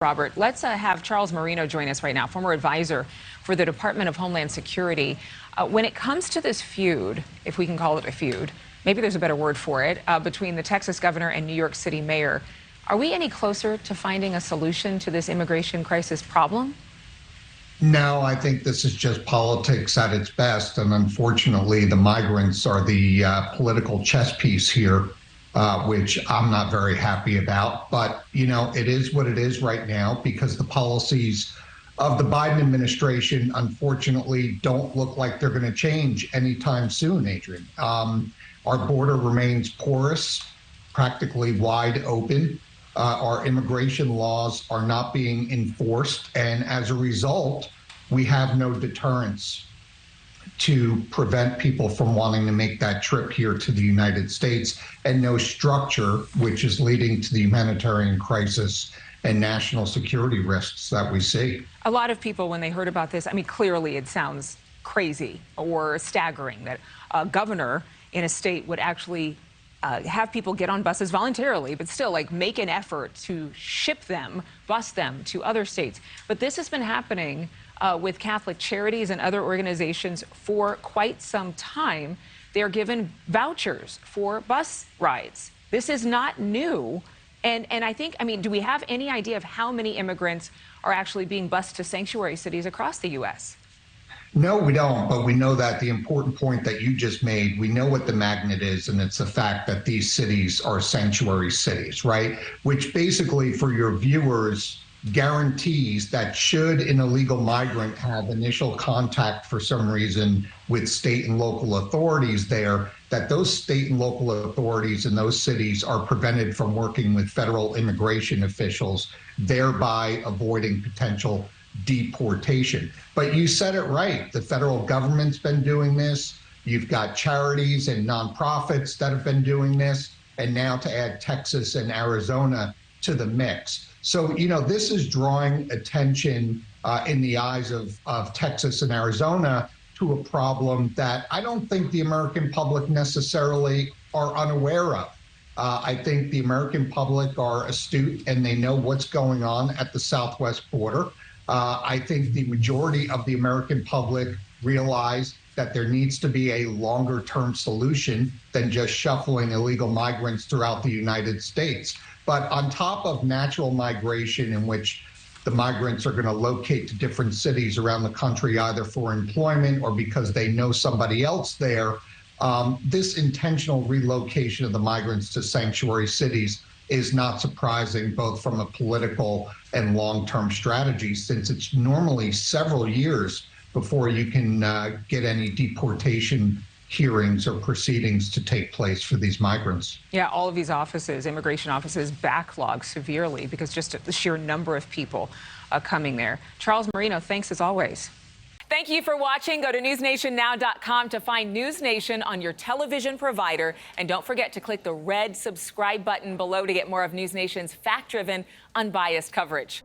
Robert, let's have Charles Marino join us right now, former advisor for the Department of Homeland Security. When it comes to this feud, if we can call it a feud, maybe there's a better word for it, between the Texas governor and New York City mayor, are we any closer to finding a solution to this immigration crisis problem? No, I think this is just politics at its best. And unfortunately, the migrants are the political chess piece here, which I'm not very happy about. But, you know, it is what it is right now because the policies of the Biden administration, unfortunately, don't look like they're going to change anytime soon, Adrienne. Our border remains porous, practically wide open. Our immigration laws are not being enforced. And as a result, we have no deterrence to prevent people from wanting to make that trip here to the United States, and no structure, which is leading to the humanitarian crisis and national security risks that we see. A lot of people, when they heard about this, I mean, clearly it sounds crazy or staggering that a governor in a state would actually have people get on buses voluntarily, but still like make an effort to ship them, bus them to other states. But this has been happening with Catholic charities and other organizations for quite some time. They're given vouchers for bus rides. This is not new. And I think, I mean, do we have any idea of how many immigrants are actually being bused to sanctuary cities across the U.S.? No, we don't. But we know that the important point that you just made, we know what the magnet is, and it's the fact that these cities are sanctuary cities, right? Which basically, for your viewers, guarantees that should an illegal migrant have initial contact for some reason with state and local authorities there, that those state and local authorities in those cities are prevented from working with federal immigration officials, thereby avoiding potential deportation. But you said it right. The federal government's been doing this. You've got charities and nonprofits that have been doing this. And now to add Texas and Arizona to the mix. So, you know, this is drawing attention in the eyes of Texas and Arizona to a problem that I don't think the American public necessarily are unaware of. I think the American public are astute and they know what's going on at the southwest border. I think the majority of the American public realize that there needs to be a longer term solution than just shuffling illegal migrants throughout the United States. But on top of natural migration, in which the migrants are going to locate to different cities around the country, either for employment or because they know somebody else there, this intentional relocation of the migrants to sanctuary cities is not surprising, both from a political and long-term strategy, since it's normally several years before you can get any deportation hearings or proceedings to take place for these migrants. Yeah, all of these offices, immigration offices, backlog severely because just the sheer number of people coming there. Charles Marino, thanks as always. Thank you for watching. Go to newsnationnow.com to find NewsNation on your television provider. And don't forget to click the red subscribe button below to get more of NewsNation's fact-driven, unbiased coverage.